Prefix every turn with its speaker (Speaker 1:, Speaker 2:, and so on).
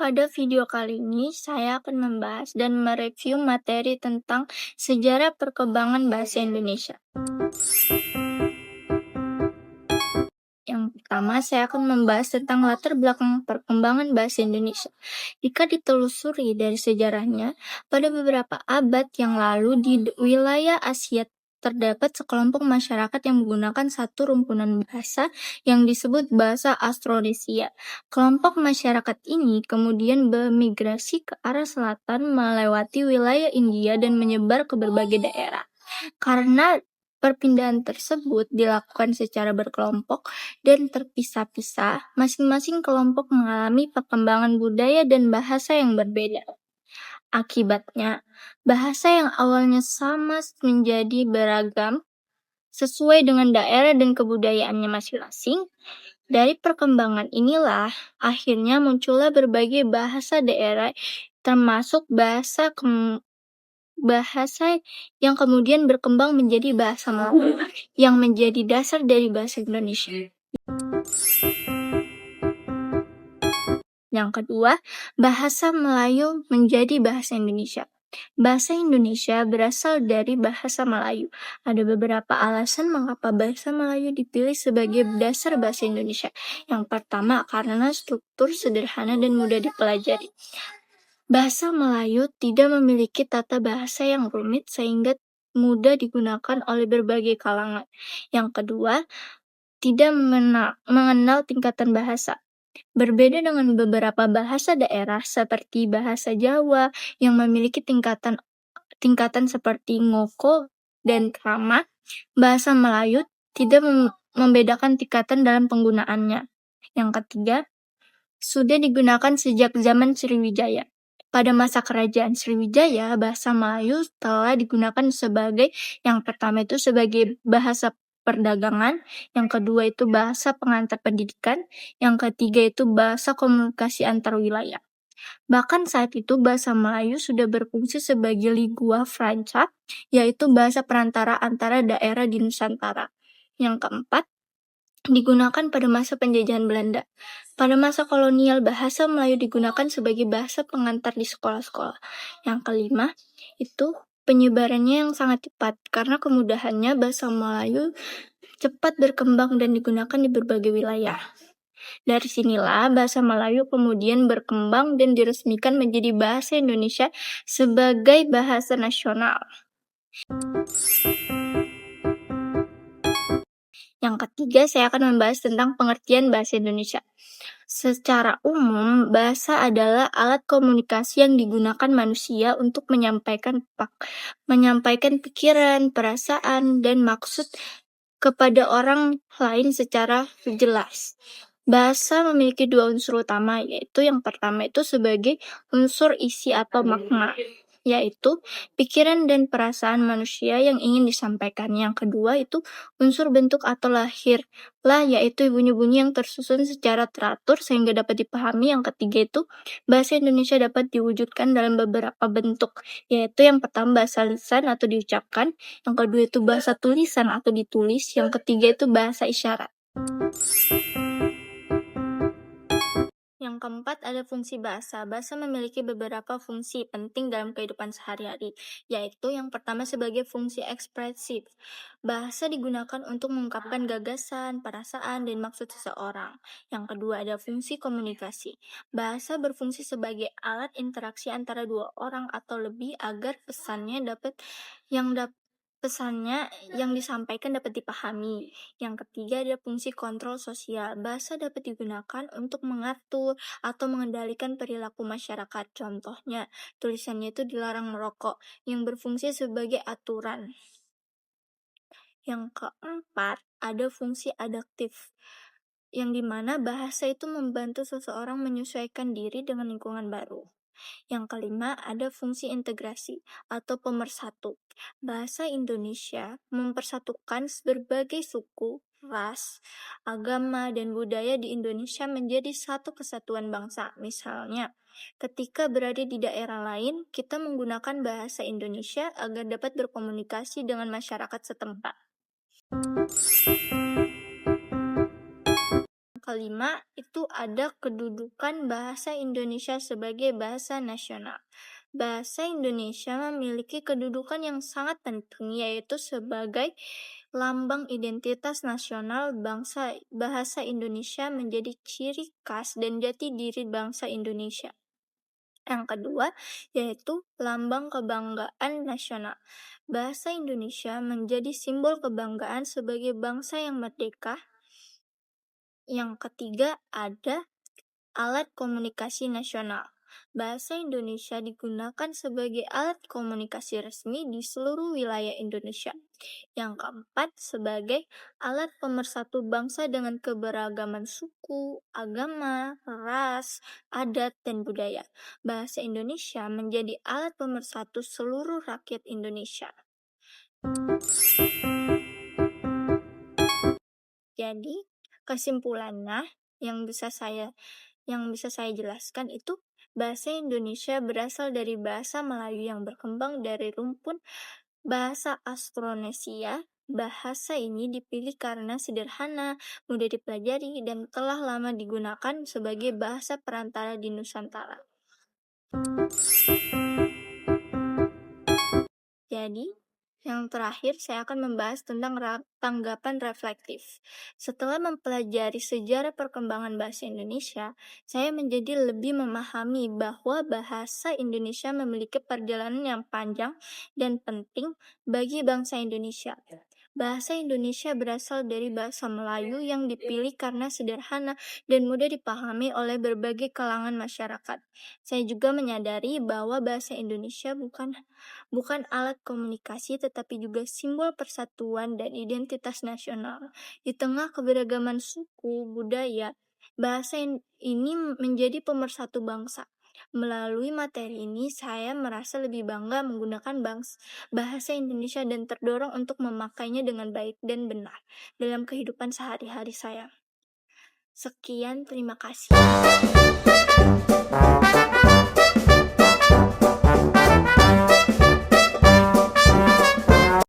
Speaker 1: pada video kali ini saya akan membahas dan mereview materi tentang sejarah perkembangan bahasa Indonesia. Yang pertama, saya akan membahas tentang latar belakang perkembangan bahasa Indonesia. Jika ditelusuri dari sejarahnya, pada beberapa abad yang lalu di wilayah Asia terdapat sekelompok masyarakat yang menggunakan satu rumpunan bahasa yang disebut bahasa Austronesia. Kelompok masyarakat ini kemudian bermigrasi ke arah selatan melewati wilayah India dan menyebar ke berbagai daerah. Karena perpindahan tersebut dilakukan secara berkelompok dan terpisah-pisah, masing-masing kelompok mengalami perkembangan budaya dan bahasa yang berbeda. Akibatnya, bahasa yang awalnya sama menjadi beragam sesuai dengan daerah dan kebudayaannya masing-masing. Dari perkembangan inilah akhirnya muncullah berbagai bahasa daerah termasuk bahasa yang kemudian berkembang menjadi bahasa Melayu yang menjadi dasar dari bahasa Indonesia. Yang kedua, bahasa Melayu menjadi bahasa Indonesia. Bahasa Indonesia berasal dari bahasa Melayu. Ada beberapa alasan mengapa bahasa Melayu dipilih sebagai dasar bahasa Indonesia. Yang pertama, karena struktur sederhana dan mudah dipelajari. Bahasa Melayu tidak memiliki tata bahasa yang rumit sehingga mudah digunakan oleh berbagai kalangan. Yang kedua, tidak mengenal tingkatan bahasa. Berbeda dengan beberapa bahasa daerah seperti bahasa Jawa yang memiliki tingkatan seperti ngoko dan krama, bahasa Melayu tidak membedakan tingkatan dalam penggunaannya. Yang ketiga, sudah digunakan sejak zaman Sriwijaya. Pada masa kerajaan Sriwijaya, bahasa Melayu telah digunakan sebagai, yang pertama itu sebagai bahasa perdagangan, yang kedua itu bahasa pengantar pendidikan, yang ketiga itu bahasa komunikasi antar wilayah. Bahkan saat itu bahasa Melayu sudah berfungsi sebagai lingua franca, yaitu bahasa perantara antara daerah di Nusantara. Yang keempat, digunakan pada masa penjajahan Belanda. Pada masa kolonial, bahasa Melayu digunakan sebagai bahasa pengantar di sekolah-sekolah. Yang kelima, itu penyebarannya yang sangat cepat karena kemudahannya bahasa Melayu cepat berkembang dan digunakan di berbagai wilayah. Dari sinilah bahasa Melayu kemudian berkembang dan diresmikan menjadi bahasa Indonesia sebagai bahasa nasional. Yang ketiga, saya akan membahas tentang pengertian bahasa Indonesia. Secara umum, bahasa adalah alat komunikasi yang digunakan manusia untuk menyampaikan pikiran, perasaan, dan maksud kepada orang lain secara jelas. Bahasa memiliki dua unsur utama, yaitu yang pertama itu sebagai unsur isi atau makna, yaitu pikiran dan perasaan manusia yang ingin disampaikan. Yang kedua itu unsur bentuk atau lahir lah, yaitu bunyi-bunyi yang tersusun secara teratur sehingga dapat dipahami. Yang ketiga itu bahasa Indonesia dapat diwujudkan dalam beberapa bentuk, yaitu yang pertama bahasa lisan atau diucapkan, yang kedua itu bahasa tulisan atau ditulis, yang ketiga itu bahasa isyarat. Yang keempat ada fungsi bahasa. Bahasa memiliki beberapa fungsi penting dalam kehidupan sehari-hari, yaitu yang pertama sebagai fungsi ekspresif. Bahasa digunakan untuk mengungkapkan gagasan, perasaan, dan maksud seseorang. Yang kedua ada fungsi komunikasi. Bahasa berfungsi sebagai alat interaksi antara dua orang atau lebih agar pesannya yang disampaikan dapat dipahami. Yang ketiga ada fungsi kontrol sosial. Bahasa dapat digunakan untuk mengatur atau mengendalikan perilaku masyarakat. Contohnya, tulisannya itu dilarang merokok, yang berfungsi sebagai aturan. Yang keempat, ada fungsi adaptif, yang dimana bahasa itu membantu seseorang menyesuaikan diri dengan lingkungan baru. Yang kelima, ada fungsi integrasi atau pemersatu. Bahasa Indonesia mempersatukan berbagai suku, ras, agama, dan budaya di Indonesia menjadi satu kesatuan bangsa. Misalnya, ketika berada di daerah lain, kita menggunakan bahasa Indonesia agar dapat berkomunikasi dengan masyarakat setempat. kelima itu ada kedudukan bahasa Indonesia sebagai bahasa nasional. Bahasa Indonesia memiliki kedudukan yang sangat penting, yaitu sebagai lambang identitas nasional bangsa. Bahasa Indonesia menjadi ciri khas dan jati diri bangsa Indonesia. Yang kedua, yaitu lambang kebanggaan nasional. Bahasa Indonesia menjadi simbol kebanggaan sebagai bangsa yang merdeka. Yang ketiga, ada alat komunikasi nasional. Bahasa Indonesia digunakan sebagai alat komunikasi resmi di seluruh wilayah Indonesia. Yang keempat, sebagai alat pemersatu bangsa dengan keberagaman suku, agama, ras, adat, dan budaya. Bahasa Indonesia menjadi alat pemersatu seluruh rakyat Indonesia. Jadi, kesimpulannya yang bisa saya jelaskan itu bahasa Indonesia berasal dari bahasa Melayu yang berkembang dari rumpun bahasa Austronesia. Bahasa ini dipilih karena sederhana, mudah dipelajari, dan telah lama digunakan sebagai bahasa perantara di Nusantara. Jadi, yang terakhir saya akan membahas tentang tanggapan reflektif. Setelah mempelajari sejarah perkembangan bahasa Indonesia, saya menjadi lebih memahami bahwa bahasa Indonesia memiliki perjalanan yang panjang dan penting bagi bangsa Indonesia. Bahasa Indonesia berasal dari bahasa Melayu yang dipilih karena sederhana dan mudah dipahami oleh berbagai kalangan masyarakat. Saya juga menyadari bahwa bahasa Indonesia bukan alat komunikasi tetapi juga simbol persatuan dan identitas nasional. Di tengah keberagaman suku, budaya, bahasa ini menjadi pemersatu bangsa. Melalui materi ini, saya merasa lebih bangga menggunakan bahasa Indonesia dan terdorong untuk memakainya dengan baik dan benar dalam kehidupan sehari-hari saya. Sekian, terima kasih.